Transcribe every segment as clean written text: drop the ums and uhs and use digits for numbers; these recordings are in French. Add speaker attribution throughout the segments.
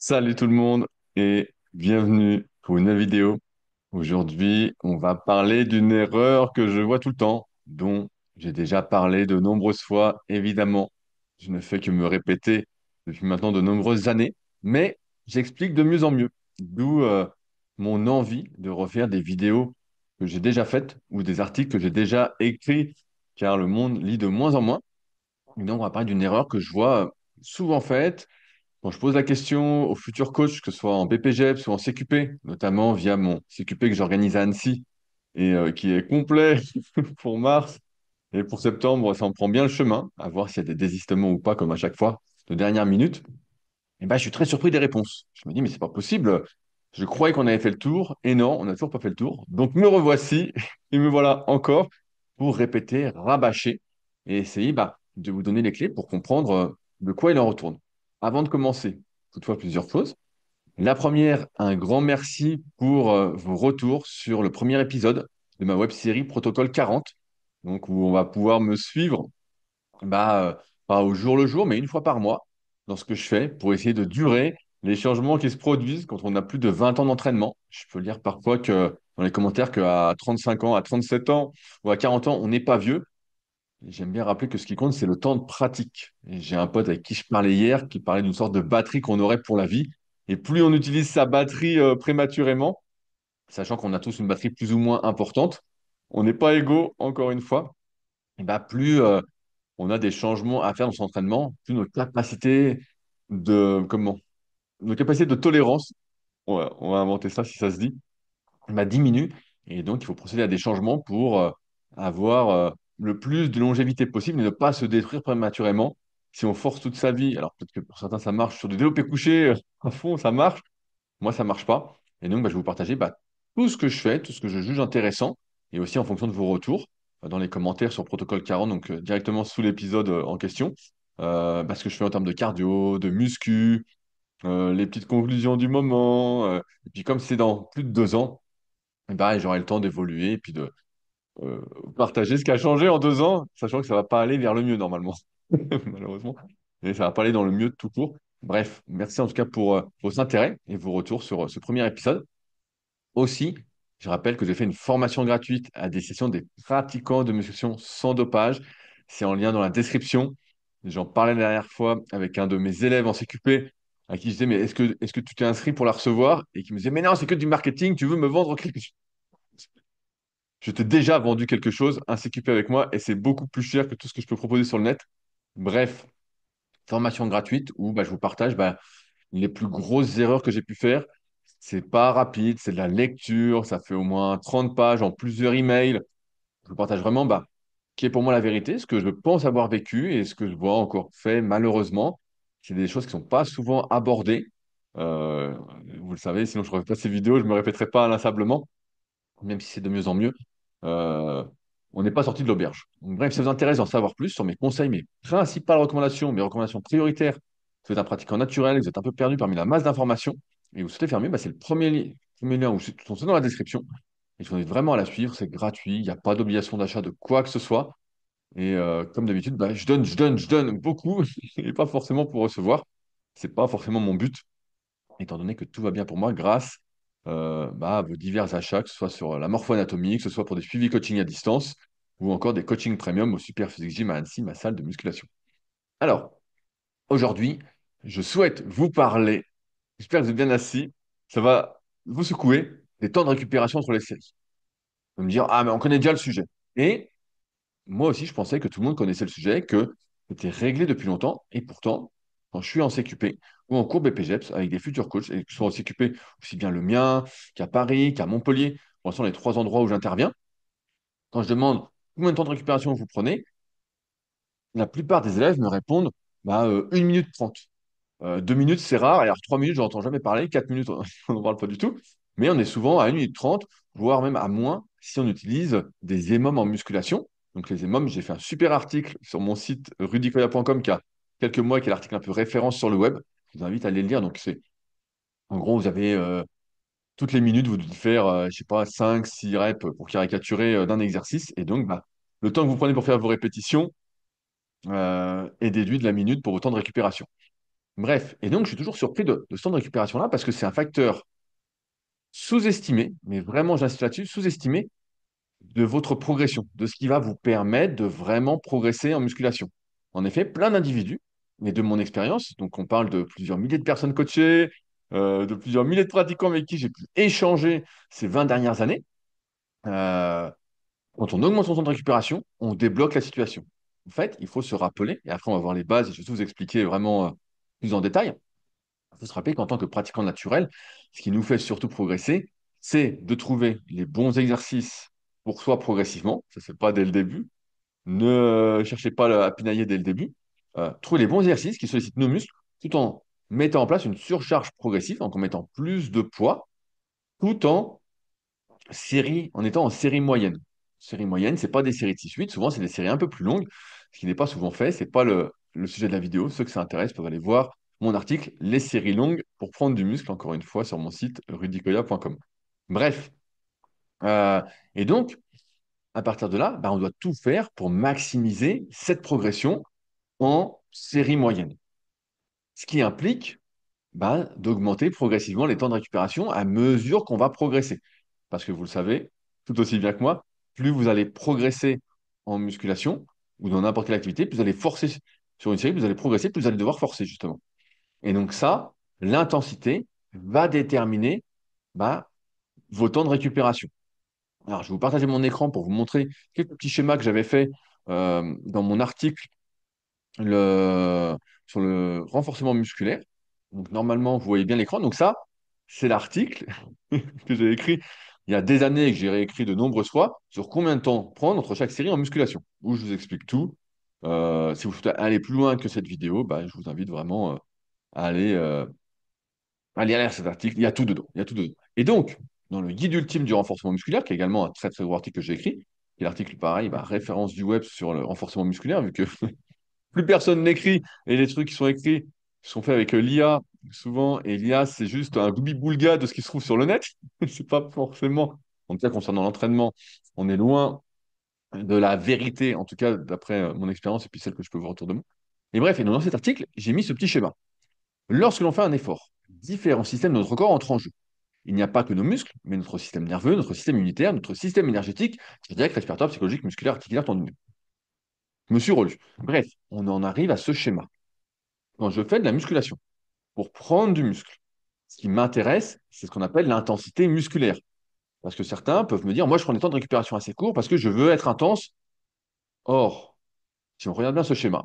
Speaker 1: Salut tout le monde et bienvenue pour une nouvelle vidéo. Aujourd'hui, on va parler d'une erreur que je vois tout le temps, dont j'ai déjà parlé de nombreuses fois, évidemment. Je ne fais que me répéter depuis maintenant de nombreuses années, mais j'explique de mieux en mieux. D'où mon envie de refaire des vidéos que j'ai déjà faites ou des articles que j'ai déjà écrits, car le monde lit de moins en moins. Et donc, on va parler d'une erreur que je vois souvent faite quand je pose la question aux futurs coachs, que ce soit en BPGEPS ou en CQP, notamment via mon CQP que j'organise à Annecy et qui est complet pour mars et pour septembre, ça en prend bien le chemin, à voir s'il y a des désistements ou pas, comme à chaque fois, de dernière minute. Et ben, je suis très surpris des réponses. Je me dis, mais c'est pas possible. Je croyais qu'on avait fait le tour, et non, on n'a toujours pas fait le tour. Donc me revoici, et me voilà encore pour répéter, rabâcher, et essayer de vous donner les clés pour comprendre de quoi il en retourne. Avant de commencer, toutefois plusieurs choses. La première, un grand merci pour vos retours sur le premier épisode de ma web-série Protocole 40, donc où on va pouvoir me suivre pas au jour le jour, mais une fois par mois, dans ce que je fais pour essayer de durer les changements qui se produisent quand on a plus de 20 ans d'entraînement. Je peux lire parfois que dans les commentaires qu'à 35 ans, à 37 ans ou à 40 ans, on n'est pas vieux. Et j'aime bien rappeler que ce qui compte, c'est le temps de pratique. Et j'ai un pote avec qui je parlais hier qui parlait d'une sorte de batterie qu'on aurait pour la vie. Et plus on utilise sa batterie prématurément, sachant qu'on a tous une batterie plus ou moins importante, on n'est pas égaux, encore une fois, et plus on a des changements à faire dans son entraînement, plus nos capacités de tolérance, on va inventer ça si ça se dit, diminue. Et donc, il faut procéder à des changements pour avoir le plus de longévité possible et ne pas se détruire prématurément. Si on force toute sa vie, alors peut-être que pour certains ça marche sur du développé couché à fond, ça marche. Moi, ça marche pas. Et donc, je vais vous partager tout ce que je fais, tout ce que je juge intéressant, et aussi en fonction de vos retours dans les commentaires sur Protocole 40, donc directement sous l'épisode en question, ce que je fais en termes de cardio, de muscu, les petites conclusions du moment. Et puis, comme c'est dans plus de 2 ans, j'aurai le temps d'évoluer et puis de euh, partager ce qui a changé en 2 ans, sachant que ça va pas aller vers le mieux normalement, malheureusement. Et ça va pas aller dans le mieux de tout court. Bref, merci en tout cas pour vos intérêts et vos retours sur ce premier épisode. Aussi, je rappelle que j'ai fait une formation gratuite à destination des pratiquants de musculation sans dopage. C'est en lien dans la description. J'en parlais la dernière fois avec un de mes élèves en CQP à qui je disais, mais est-ce que tu t'es inscrit pour la recevoir? Et qui me disait, mais non, c'est que du marketing, tu veux me vendre quelque chose. Je t'ai déjà vendu quelque chose, un CQP avec moi, et c'est beaucoup plus cher que tout ce que je peux proposer sur le net. Bref, formation gratuite où je vous partage les plus grosses erreurs que j'ai pu faire. C'est pas rapide, c'est de la lecture, ça fait au moins 30 pages en plusieurs emails. Je vous partage vraiment qui est pour moi la vérité, ce que je pense avoir vécu et ce que je vois encore fait malheureusement. C'est des choses qui sont pas souvent abordées. Euh, Vous le savez, sinon je ne ferais pas ces vidéos, je me répéterai pas inlassablement, même si c'est de mieux en mieux. Euh, on n'est pas sorti de l'auberge. Donc, bref, si ça vous intéresse d'en savoir plus sur mes conseils, mes principales recommandations, mes recommandations prioritaires, si vous êtes un pratiquant naturel, vous êtes un peu perdu parmi la masse d'informations et vous souhaitez faire mieux, c'est le premier lien où c'est dans la description. Et je vous invite vraiment à la suivre, c'est gratuit, il n'y a pas d'obligation d'achat de quoi que ce soit. Et comme d'habitude, je donne beaucoup et pas forcément pour recevoir. C'est pas forcément mon but étant donné que tout va bien pour moi grâce à vos divers achats, que ce soit sur la morpho-anatomie, que ce soit pour des suivis coaching à distance, ou encore des coachings premium au Super Physique Gym à Annecy, ma salle de musculation. Alors, aujourd'hui, je souhaite vous parler, j'espère que vous êtes bien assis, ça va vous secouer, des temps de récupération entre les séries. Vous allez me dire, ah mais on connaît déjà le sujet. Et moi aussi, je pensais que tout le monde connaissait le sujet, que c'était réglé depuis longtemps. Et pourtant, quand je suis en CQP ou en cours BPGEPS avec des futurs coachs, et que ce soit en CQP aussi bien le mien qu'à Paris, qu'à Montpellier, pour l'instant les trois endroits où j'interviens, quand je demande combien de temps de récupération vous prenez, la plupart des élèves me répondent 1 minute 30. 2 minutes, c'est rare. Et alors 3 minutes, j'en entends jamais parler. 4 minutes, on n'en parle pas du tout. Mais on est souvent à 1 minute 30, voire même à moins si on utilise des EMOM en musculation. Donc les EMOM, j'ai fait un super article sur mon site rudicoya.com qui a quelques mois, qui est l'article un peu référence sur le web. Je vous invite à aller le lire. Donc c'est, en gros, vous avez toutes les minutes, vous devez faire, je sais pas, 5, 6 reps pour caricaturer d'un exercice. Et donc, le temps que vous prenez pour faire vos répétitions est déduit de la minute pour votre temps de récupération. Bref, et donc je suis toujours surpris de ce temps de récupération-là parce que c'est un facteur sous-estimé, mais vraiment j'insiste là-dessus, sous-estimé de votre progression, de ce qui va vous permettre de vraiment progresser en musculation. En effet, plein d'individus, mais de mon expérience, donc on parle de plusieurs milliers de personnes coachées, de plusieurs milliers de pratiquants avec qui j'ai pu échanger ces 20 dernières années. euh, Quand on augmente son temps de récupération, on débloque la situation. En fait, il faut se rappeler, et après on va voir les bases, et je vais tout vous expliquer vraiment plus en détail. Il faut se rappeler qu'en tant que pratiquant naturel, ce qui nous fait surtout progresser, c'est de trouver les bons exercices pour soi progressivement. Ça, c'est pas dès le début. Ne cherchez pas à pinailler dès le début. Trouvez les bons exercices qui sollicitent nos muscles tout en mettant en place une surcharge progressive, donc en mettant plus de poids, tout en étant en série moyenne. Série moyenne, c'est pas des séries de 6-8, souvent c'est des séries un peu plus longues, ce qui n'est pas souvent fait, c'est pas le sujet de la vidéo. Ceux que ça intéresse peuvent aller voir mon article Les séries longues pour prendre du muscle, encore une fois, sur mon site rudicoya.com. Bref, euh, et donc, à partir de là, bah, on doit tout faire pour maximiser cette progression en série moyenne. Ce qui implique bah, d'augmenter progressivement les temps de récupération à mesure qu'on va progresser. Parce que vous le savez, tout aussi bien que moi, plus vous allez progresser en musculation ou dans n'importe quelle activité, plus vous allez forcer sur une série, plus vous allez progresser, plus vous allez devoir forcer, justement. Et donc ça, l'intensité va déterminer bah, vos temps de récupération. Alors, je vais vous partager mon écran pour vous montrer quelques petits schémas que j'avais fait dans mon article le, sur le renforcement musculaire. Donc, normalement, vous voyez bien l'écran. Donc, ça, c'est l'article que j'ai écrit il y a des années et que j'ai réécrit de nombreuses fois sur combien de temps prendre entre chaque série en musculation, où je vous explique tout. Si vous souhaitez aller plus loin que cette vidéo, bah, je vous invite vraiment à aller lire cet article. Il y a tout dedans. Il y a tout dedans. Et donc, dans le guide ultime du renforcement musculaire, qui est également un très très gros article que j'ai écrit, qui est l'article pareil, bah, référence du web sur le renforcement musculaire, vu que plus personne n'écrit et les trucs qui sont écrits sont faits avec l'IA souvent, et l'IA c'est juste un gloubi-boulga de ce qui se trouve sur le net. C'est pas forcément, en tout cas concernant l'entraînement, on est loin de la vérité, en tout cas d'après mon expérience et puis celle que je peux voir autour de moi. Et bref, et donc dans cet article, j'ai mis ce petit schéma. Lorsque l'on fait un effort, différents systèmes de notre corps entrent en jeu. Il n'y a pas que nos muscles, mais notre système nerveux, notre système immunitaire, notre système énergétique, cardiaque, respiratoire, psychologique, musculaire, articulaire, tendineux. Je me suis relu. Bref, on en arrive à ce schéma. Quand je fais de la musculation, pour prendre du muscle, ce qui m'intéresse, c'est ce qu'on appelle l'intensité musculaire. Parce que certains peuvent me dire, moi, je prends des temps de récupération assez courts parce que je veux être intense. Or, si on regarde bien ce schéma,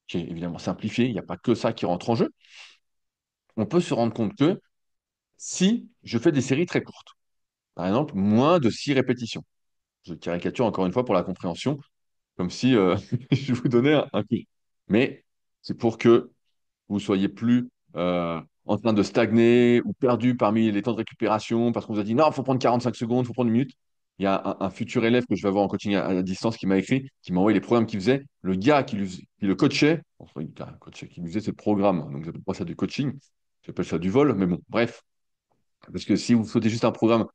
Speaker 1: qui est évidemment simplifié, il n'y a pas que ça qui rentre en jeu, on peut se rendre compte que si je fais des séries très courtes, par exemple, moins de 6 répétitions, je caricature encore une fois pour la compréhension, comme si je vous donnais un coup. Mais c'est pour que vous soyez plus en train de stagner ou perdu parmi les temps de récupération parce qu'on vous a dit non, il faut prendre 45 secondes, il faut prendre une minute. Il y a un futur élève que je vais avoir en coaching à distance qui m'a écrit, qui m'a envoyé les programmes qu'il faisait. Le gars qui le coachait, enfin, qui lui faisait ce programme, donc j'appelle pas ça du coaching, j'appelle ça du vol, mais bon, bref. Parce que si vous souhaitez juste un programme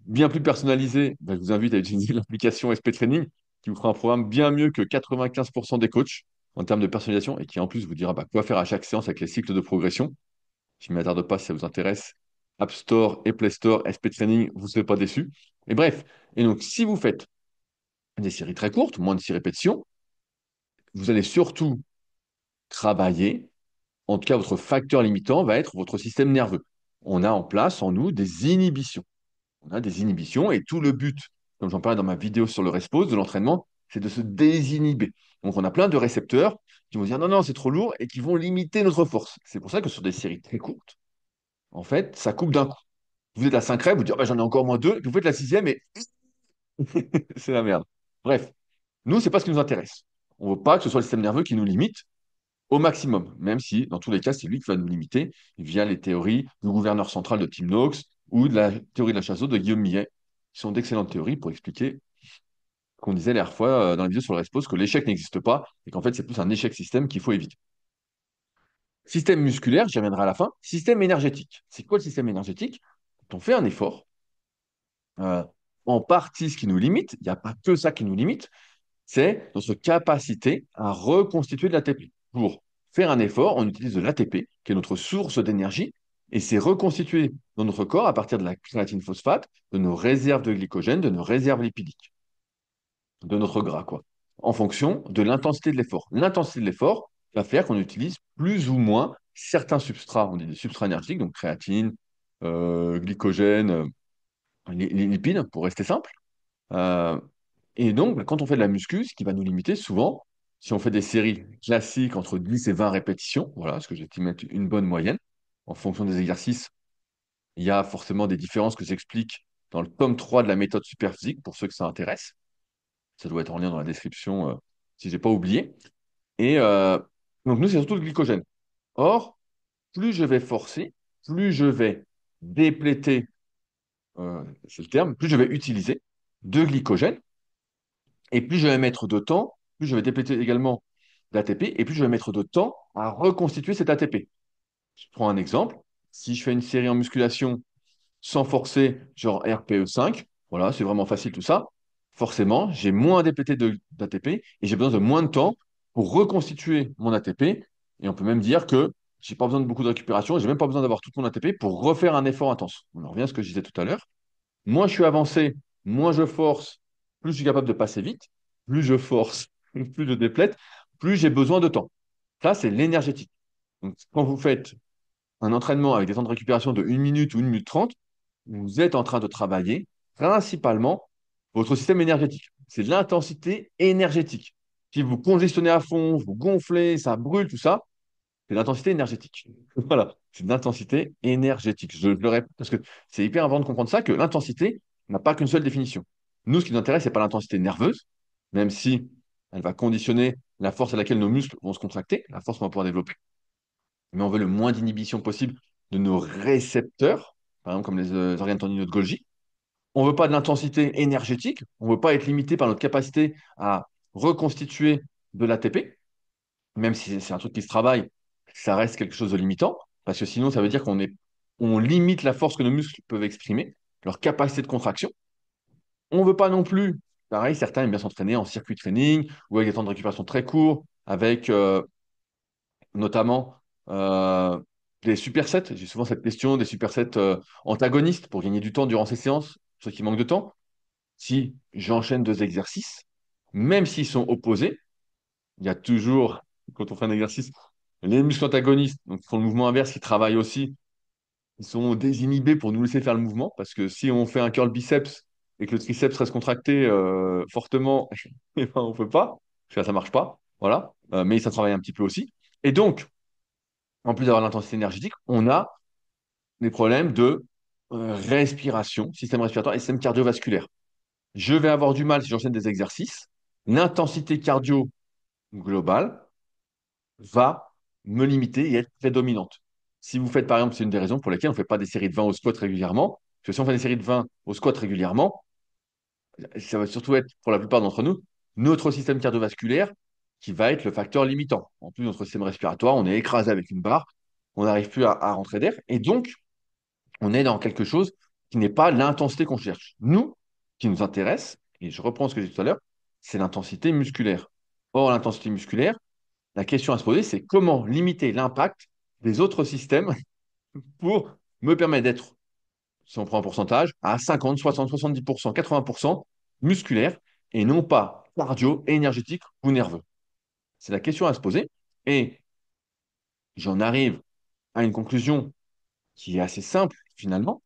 Speaker 1: bien plus personnalisé, ben, je vous invite à utiliser l'application SP Training qui vous fera un programme bien mieux que 95% des coachs en termes de personnalisation et qui en plus vous dira bah, quoi faire à chaque séance avec les cycles de progression. Je ne m'attarde pas si ça vous intéresse. App Store et Play Store, SP Training, vous ne serez pas déçus. Et bref, et donc si vous faites des séries très courtes, moins de 6 répétitions, vous allez surtout travailler, en tout cas votre facteur limitant va être votre système nerveux. On a en place en nous des inhibitions. On a des inhibitions et tout le but, comme j'en parlais dans ma vidéo sur le respose de l'entraînement, c'est de se désinhiber. Donc on a plein de récepteurs qui vont dire non, non, c'est trop lourd et qui vont limiter notre force. C'est pour ça que sur des séries très courtes, en fait, ça coupe d'un coup. Vous êtes à 5 reps, vous dites, ah, bah, j'en ai encore moins 2, puis vous faites la sixième et c'est la merde. Bref, nous, c'est pas ce qui nous intéresse. On ne veut pas que ce soit le système nerveux qui nous limite au maximum, même si, dans tous les cas, c'est lui qui va nous limiter via les théories du gouverneur central de Tim Noakes ou de la théorie de la chasse d'eau de Guillaume Millet, qui sont d'excellentes théories pour expliquer ce qu'on disait la dernière fois dans la vidéo sur le Respose, que l'échec n'existe pas et qu'en fait, c'est plus un échec système qu'il faut éviter. Système musculaire, j'y reviendrai à la fin. Système énergétique. C'est quoi le système énergétique? Quand on fait un effort, euh, en partie, ce qui nous limite, il n'y a pas que ça qui nous limite, c'est notre capacité à reconstituer de l'ATP pour faire un effort, on utilise de l'ATP, qui est notre source d'énergie, et c'est reconstitué dans notre corps à partir de la créatine phosphate, de nos réserves de glycogène, de nos réserves lipidiques, de notre gras, quoi, en fonction de l'intensité de l'effort. L'intensité de l'effort va faire qu'on utilise plus ou moins certains substrats, on dit des substrats énergétiques, donc créatine, glycogène, les lipides, pour rester simple. Euh, et donc, bah, quand on fait de la muscu, ce qui va nous limiter souvent, si on fait des séries classiques entre 10 et 20 répétitions, voilà, ce que j'estime être une bonne moyenne, en fonction des exercices, il y a forcément des différences que j'explique dans le tome 3 de la méthode Superphysique, pour ceux que ça intéresse. Ça doit être en lien dans la description, si j'ai pas oublié. Et donc, nous, c'est surtout le glycogène. Or, plus je vais forcer, plus je vais dépléter, c'est le terme, plus je vais utiliser de glycogène. Et plus je vais mettre de temps, plus je vais dépléter également d'ATP, et plus je vais mettre de temps à reconstituer cet ATP. Je prends un exemple. Si je fais une série en musculation sans forcer, genre RPE 5, voilà, c'est vraiment facile tout ça. Forcément, j'ai moins déplété d'ATP et j'ai besoin de moins de temps pour reconstituer mon ATP. Et on peut même dire que j'ai pas besoin de beaucoup de récupération et j'ai même pas besoin d'avoir tout mon ATP pour refaire un effort intense. On en revient à ce que je disais tout à l'heure. Moins je suis avancé, moins je force, plus je suis capable de passer vite, plus je force, plus je déplète, plus j'ai besoin de temps. Ça, c'est l'énergétique. Donc, quand vous faites un entraînement avec des temps de récupération de 1 minute ou 1 minute 30, vous êtes en train de travailler principalement votre système énergétique. C'est de l'intensité énergétique. Si vous congestionnez à fond, vous gonflez, ça brûle, tout ça, c'est de l'intensité énergétique. Voilà, c'est de l'intensité énergétique. Je le répète parce que c'est hyper important de comprendre ça, que l'intensité n'a pas qu'une seule définition. Nous, ce qui nous intéresse, c'est pas l'intensité nerveuse, même si elle va conditionner la force à laquelle nos muscles vont se contracter, la force qu'on va pouvoir développer, mais on veut le moins d'inhibition possible de nos récepteurs, par exemple comme les organes tendineux de Golgi. On ne veut pas de l'intensité énergétique, on ne veut pas être limité par notre capacité à reconstituer de l'ATP, même si c'est un truc qui se travaille, ça reste quelque chose de limitant, parce que sinon, ça veut dire on limite la force que nos muscles peuvent exprimer, leur capacité de contraction. On ne veut pas non plus, pareil, certains aiment bien s'entraîner en circuit training ou avec des temps de récupération très courts, avec notamment des supersets. J'ai souvent cette question des supersets antagonistes pour gagner du temps durant ces séances, ceux qui manquent de temps. Si j'enchaîne 2 exercices, même s'ils sont opposés, il y a toujours, quand on fait un exercice, les muscles antagonistes, donc qui font le mouvement inverse, qui travaillent aussi, ils sont désinhibés pour nous laisser faire le mouvement, parce que si on fait un curl biceps et que le triceps reste contracté fortement, eh ben, on peut pas, parce que ça marche pas, voilà. Mais ça travaille un petit peu aussi. Et donc, en plus d'avoir l'intensité énergétique, on a des problèmes de respiration, système respiratoire et système cardiovasculaire. Je vais avoir du mal si j'enchaîne des exercices. L'intensité cardio globale va me limiter et être prédominante. Si vous faites, par exemple, c'est une des raisons pour lesquelles on ne fait pas des séries de 20 au squat régulièrement, parce que si on fait des séries de 20 au squat régulièrement, ça va surtout être, pour la plupart d'entre nous, notre système cardiovasculaire qui va être le facteur limitant. En plus, notre système respiratoire, on est écrasé avec une barre, on n'arrive plus à rentrer d'air, et donc, on est dans quelque chose qui n'est pas l'intensité qu'on cherche. Nous, ce qui nous intéresse, et je reprends ce que j'ai dit tout à l'heure, c'est l'intensité musculaire. Or, l'intensité musculaire, la question à se poser, c'est comment limiter l'impact des autres systèmes pour me permettre d'être, si on prend un pourcentage, à 50, 60, 70%, 80% musculaire et non pas cardio, énergétique ou nerveux. C'est la question à se poser. Et j'en arrive à une conclusion qui est assez simple finalement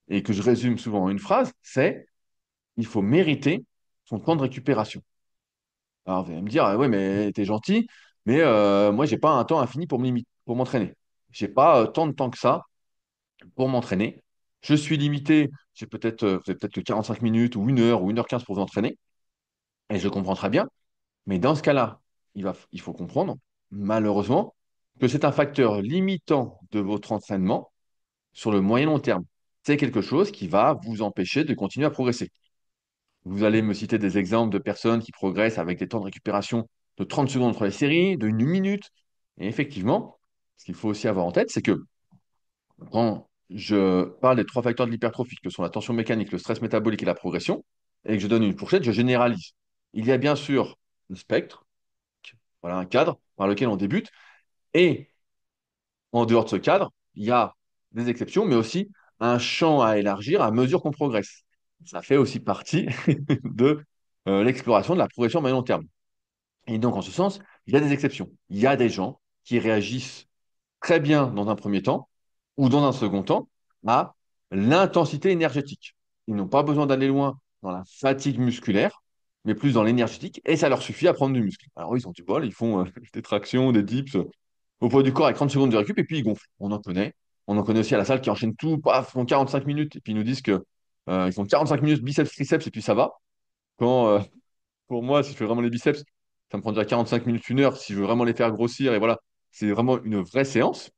Speaker 1: et que je résume souvent en une phrase, c'est il faut mériter son temps de récupération. Alors vous allez me dire, ah ouais, mais t'es gentil, mais moi, j'ai pas un temps infini pour m'entraîner. J'ai pas tant de temps que ça pour m'entraîner. Je suis limité, j'ai peut-être vous avez peut-être que 45 minutes ou 1 heure ou 1 h 15 pour vous entraîner, et je comprends très bien. Mais dans ce cas-là, il faut comprendre, malheureusement, que c'est un facteur limitant de votre entraînement sur le moyen long terme. C'est quelque chose qui va vous empêcher de continuer à progresser. Vous allez me citer des exemples de personnes qui progressent avec des temps de récupération de 30 secondes entre les séries, de 1 minute. Et effectivement, ce qu'il faut aussi avoir en tête, c'est que quand je parle des 3 facteurs de l'hypertrophie, que sont la tension mécanique, le stress métabolique et la progression, et que je donne une fourchette, je généralise. Il y a bien sûr le spectre, voilà un cadre par lequel on débute, Et en dehors de ce cadre, il y a des exceptions, mais aussi un champ à élargir à mesure qu'on progresse. Ça fait aussi partie de l'exploration de la progression à moyen long terme. Et donc, en ce sens, il y a des exceptions. Il y a des gens qui réagissent très bien dans un premier temps ou dans un second temps à l'intensité énergétique. Ils n'ont pas besoin d'aller loin dans la fatigue musculaire, mais plus dans l'énergétique, et ça leur suffit à prendre du muscle. Alors, ils ont du bol, ils font des tractions, des dips au poids du corps avec 30 secondes de récup, et puis ils gonflent. On en connaît. On en connaît aussi à la salle qui enchaînent tout, paf, font 45 minutes, et puis ils nous disent que ils font 45 minutes biceps, triceps, et puis ça va. Quand, pour moi, si je fais vraiment les biceps, ça me prend déjà 45 minutes, une heure, si je veux vraiment les faire grossir, et voilà, c'est vraiment une vraie séance.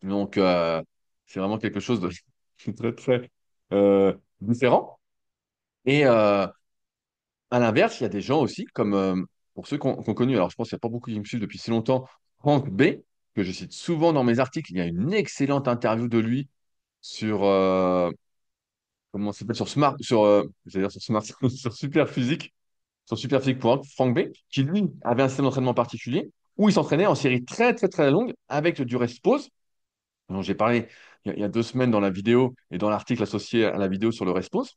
Speaker 1: Donc, c'est vraiment quelque chose de très, très différent. Et à l'inverse, il y a des gens aussi, comme pour ceux qu'on connu, alors je pense qu'il n'y a pas beaucoup qui me suivent depuis si longtemps, Franck B, que je cite souvent dans mes articles. Il y a une excellente interview de lui sur, comment ça s'appelle, sur Smart, j'allais dire sur Smart, sur Superphysique, sur Superphysique pour Franck B, qui lui avait un système d'entraînement particulier où il s'entraînait en série très, très, très longue avec le durée pause dont j'ai parlé il y a 2 semaines dans la vidéo et dans l'article associé à la vidéo sur le Respose,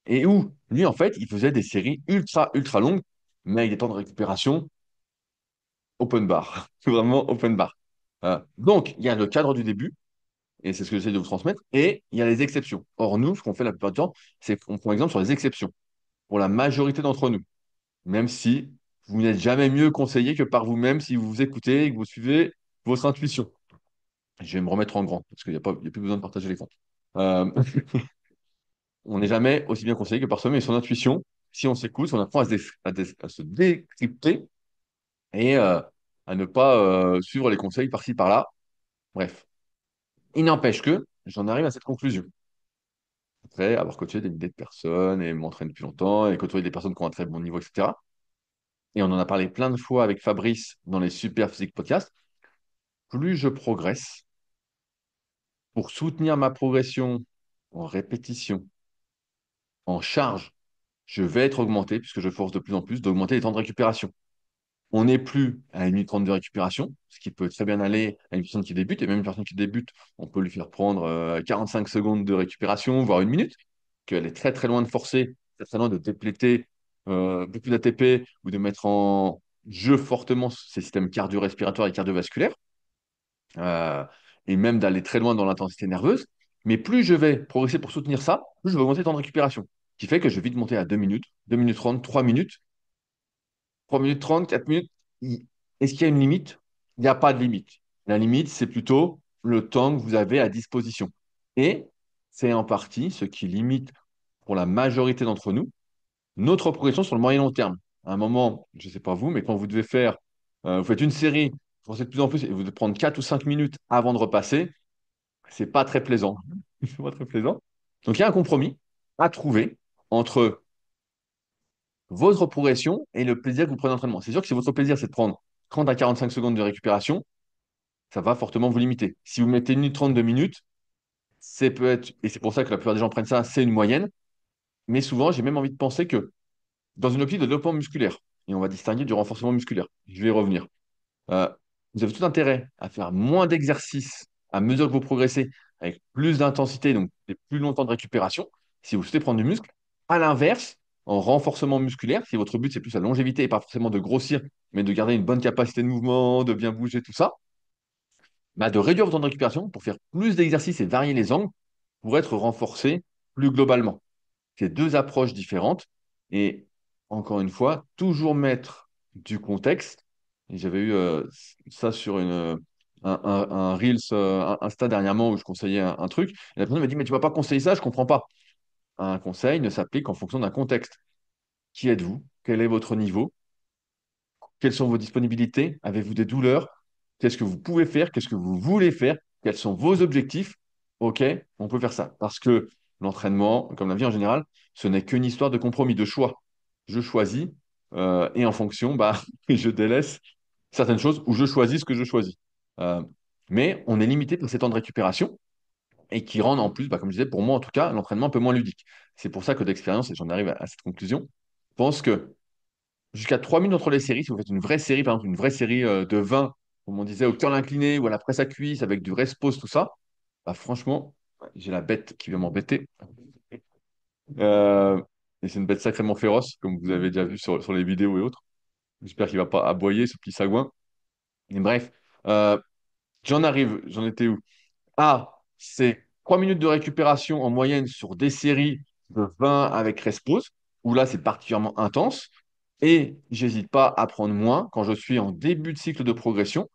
Speaker 1: et où lui, en fait, il faisait des séries ultra, ultra longues, mais avec des temps de récupération open bar, vraiment open bar. Donc, il y a le cadre du début, et c'est ce que j'essaie de vous transmettre, et il y a les exceptions. Or, nous, ce qu'on fait la plupart du temps, c'est qu'on prend exemple sur les exceptions, pour la majorité d'entre nous, même si vous n'êtes jamais mieux conseillé que par vous-même si vous vous écoutez et que vous suivez votre intuition. Je vais me remettre en grand, parce qu'il n'y a pas, il y a plus besoin de partager l'écran. Euh, on n'est jamais aussi bien conseillé que par soi-même et son intuition. Si on s'écoute, on apprend à se décrypter et à ne pas suivre les conseils par-ci, par-là. Bref, il n'empêche que j'en arrive à cette conclusion. Après avoir coaché des milliers de personnes et m'entraîner depuis longtemps et côtoyer des personnes qui ont un très bon niveau, etc. Et on en a parlé plein de fois avec Fabrice dans les Super Physique Podcasts. Plus je progresse, pour soutenir ma progression en répétition, en charge, je vais être augmenté, puisque je force de plus en plus, d'augmenter les temps de récupération. On n'est plus à 1 minute 30 de récupération, ce qui peut très bien aller à une personne qui débute, et même une personne qui débute, on peut lui faire prendre 45 secondes de récupération, voire 1 minute, qu'elle est très très loin de forcer, très très loin de dépléter beaucoup d'ATP ou de mettre en jeu fortement ses systèmes cardio-respiratoires et cardiovasculaires, euh, et même d'aller très loin dans l'intensité nerveuse. Mais plus je vais progresser pour soutenir ça, plus je vais augmenter le temps de récupération, qui fait que je vais vite monter à 2 minutes, 2 minutes 30, 3 minutes, 3 minutes 30, 4 minutes. Est-ce qu'il y a une limite? Il n'y a pas de limite. La limite, c'est plutôt le temps que vous avez à disposition. Et c'est en partie ce qui limite, pour la majorité d'entre nous, notre progression sur le moyen long terme. À un moment, je ne sais pas vous, mais quand vous devez faire, vous faites une série, vous forcez de plus en plus, et vous devez prendre 4 ou 5 minutes avant de repasser, c'est pas très plaisant. C'est pas très plaisant. Donc il y a un compromis à trouver entre votre progression et le plaisir que vous prenez d'entraînement. C'est sûr que si votre plaisir, c'est de prendre 30 à 45 secondes de récupération, ça va fortement vous limiter. Si vous mettez 1 minute 30 2 minutes, c'est peut être, et c'est pour ça que la plupart des gens prennent ça, c'est une moyenne. Mais souvent, j'ai même envie de penser que dans une optique de développement musculaire, et on va distinguer du renforcement musculaire, je vais y revenir, euh, vous avez tout intérêt à faire moins d'exercices à mesure que vous progressez, avec plus d'intensité, donc des plus longtemps de récupération, si vous souhaitez prendre du muscle. À l'inverse, en renforcement musculaire, si votre but c'est plus la longévité et pas forcément de grossir, mais de garder une bonne capacité de mouvement, de bien bouger, tout ça, bah, de réduire votre temps de récupération pour faire plus d'exercices et varier les angles pour être renforcé plus globalement. C'est deux approches différentes et encore une fois, toujours mettre du contexte. Et j'avais eu ça sur un Reels Insta dernièrement où je conseillais un truc. Et la personne m'a dit, mais tu vas pas conseiller ça, je comprends pas. Un conseil ne s'applique qu'en fonction d'un contexte. Qui êtes-vous? Quel est votre niveau? Quelles sont vos disponibilités? Avez-vous des douleurs? Qu'est-ce que vous pouvez faire? Qu'est-ce que vous voulez faire? Quels sont vos objectifs? OK, on peut faire ça. Parce que l'entraînement, comme la vie en général, ce n'est qu'une histoire de compromis, de choix. Je choisis et en fonction, bah, je délaisse certaines choses ou je choisis ce que je choisis. Euh, mais on est limité par ces temps de récupération et qui rendent en plus, bah, comme je disais, pour moi en tout cas, l'entraînement un peu moins ludique. C'est pour ça que d'expérience, et j'en arrive à cette conclusion, je pense que jusqu'à 3 minutes entre les séries, si vous faites une vraie série, par exemple une vraie série de 20 comme on disait, au curl incliné ou à la presse à cuisse avec du rest pose, tout ça, bah, franchement, j'ai la bête qui vient m'embêter. Euh, et c'est une bête sacrément féroce, comme vous avez déjà vu sur les vidéos et autres. J'espère qu'il va pas aboyer, ce petit sagouin. Et bref, euh, j'en étais où? Ah, c'est 3 minutes de récupération en moyenne sur des séries de 20 avec rest pause, où là, c'est particulièrement intense. Et j'hésite pas à prendre moins quand je suis en début de cycle de progression.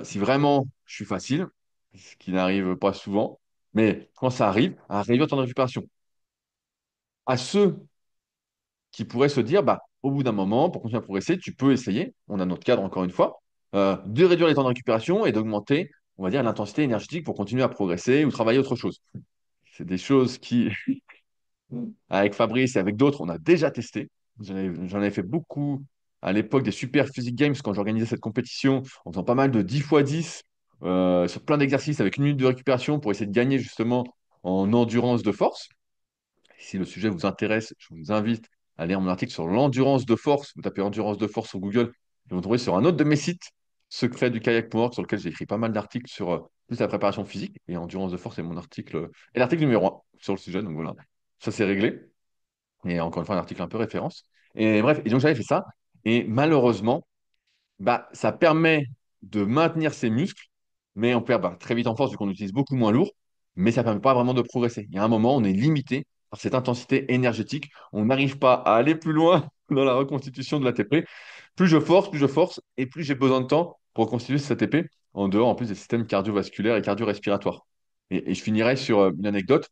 Speaker 1: Si vraiment je suis facile, ce qui n'arrive pas souvent, mais quand ça arrive, à réduire le temps de récupération. À ceux qui pourraient se dire, bah, au bout d'un moment, pour continuer à progresser, tu peux essayer, on a notre cadre encore une fois, de réduire les temps de récupération et d'augmenter, on va dire, l'intensité énergétique pour continuer à progresser ou travailler autre chose. C'est des choses qui, avec Fabrice et avec d'autres, on a déjà testé. J'en avais fait beaucoup à l'époque des Super Physique Games quand j'organisais cette compétition, en faisant pas mal de 10 x 10 sur plein d'exercices avec 1 minute de récupération pour essayer de gagner justement en endurance de force. Si le sujet vous intéresse, je vous invite à lire mon article sur l'endurance de force. Vous tapez endurance de force sur Google et vous trouverez sur un autre de mes sites, Secret du kayak.org, sur lequel j'ai écrit pas mal d'articles sur plus la préparation physique. Et endurance de force est mon article, et l'article numéro 1 sur le sujet. Donc voilà, ça c'est réglé. Et encore une fois, un article un peu référence. Et bref, et donc j'avais fait ça. Et malheureusement, bah, ça permet de maintenir ses muscles, mais on perd bah, très vite en force vu qu'on utilise beaucoup moins lourd, mais ça ne permet pas vraiment de progresser. Il y a un moment, on est limité par cette intensité énergétique. On n'arrive pas à aller plus loin dans la reconstitution de l'ATP. Plus je force, et plus j'ai besoin de temps pour reconstituer cette ATP, en dehors en plus des systèmes cardiovasculaires et cardio-respiratoires. Et je finirai sur une anecdote.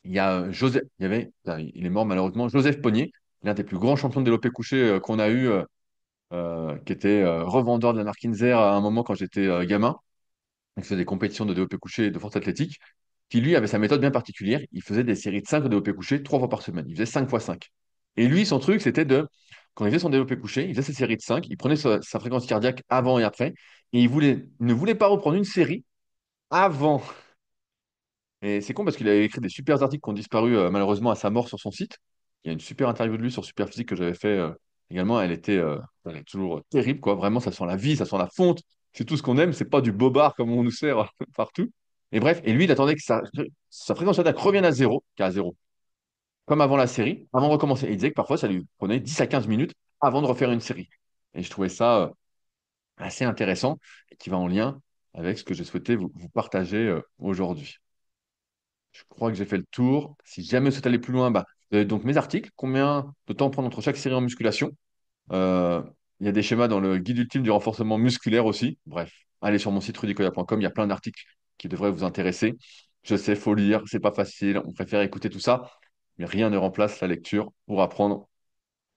Speaker 1: Il y a Joseph, il y avait, il est mort malheureusement, Joseph Pognier, l'un des plus grands champions de développé couché qu'on a eu qui était revendeur de la marque Inzer à un moment quand j'étais gamin. Il faisait des compétitions de développé couché et de force athlétique, qui lui avait sa méthode bien particulière. Il faisait des séries de 5 de développé couché 3 fois par semaine. Il faisait 5 fois 5. Et lui, son truc, c'était de, quand il faisait son développé couché, il faisait ses séries de 5, il prenait sa fréquence cardiaque avant et après, et il ne voulait pas reprendre une série avant. Et c'est con parce qu'il avait écrit des super articles qui ont disparu malheureusement à sa mort sur son site. Il y a une super interview de lui sur Superphysique que j'avais fait également. Elle est toujours terrible, quoi. Vraiment, ça sent la vie, ça sent la fonte. C'est tout ce qu'on aime. C'est pas du bobard comme on nous sert partout. Et bref, et lui, il attendait que sa fréquence cardiaque revienne à zéro, qu'à zéro, comme avant la série, avant de recommencer. Et il disait que parfois, ça lui prenait 10 à 15 minutes avant de refaire une série. Et je trouvais ça assez intéressant et qui va en lien avec ce que j'ai souhaité vous partager aujourd'hui. Je crois que j'ai fait le tour. Si jamais vous souhaitez aller plus loin, bah, vous avez donc mes articles. Combien de temps prendre entre chaque série en musculation? Euh, il y a des schémas dans le guide ultime du renforcement musculaire aussi. Bref, allez sur mon site rudicoya.com. Il y a plein d'articles qui devraient vous intéresser. Je sais, faut lire, c'est pas facile. On préfère écouter tout ça, mais rien ne remplace la lecture pour apprendre.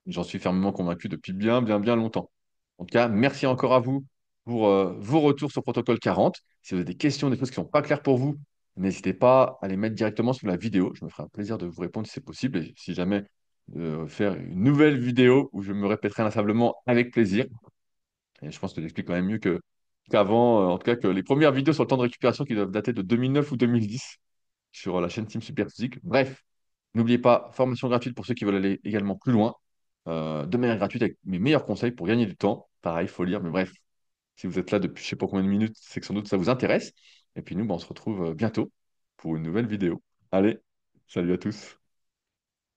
Speaker 1: J'en suis fermement convaincu depuis bien, bien, bien longtemps. En tout cas, merci encore à vous pour vos retours sur Protocole 40. Si vous avez des questions, des choses qui ne sont pas claires pour vous, n'hésitez pas à les mettre directement sous la vidéo. Je me ferai un plaisir de vous répondre si c'est possible. Et si jamais faire une nouvelle vidéo où je me répéterai inlassablement avec plaisir. Et je pense que j'explique quand même mieux qu'avant, en tout cas que les premières vidéos sur le temps de récupération qui doivent dater de 2009 ou 2010 sur la chaîne Team Superphysique. Bref, n'oubliez pas, formation gratuite pour ceux qui veulent aller également plus loin, de manière gratuite avec mes meilleurs conseils pour gagner du temps. Pareil, il faut lire, mais bref, si vous êtes là depuis je sais pas combien de minutes, c'est que sans doute ça vous intéresse. Et puis nous, bah, on se retrouve bientôt pour une nouvelle vidéo. Allez, salut à tous.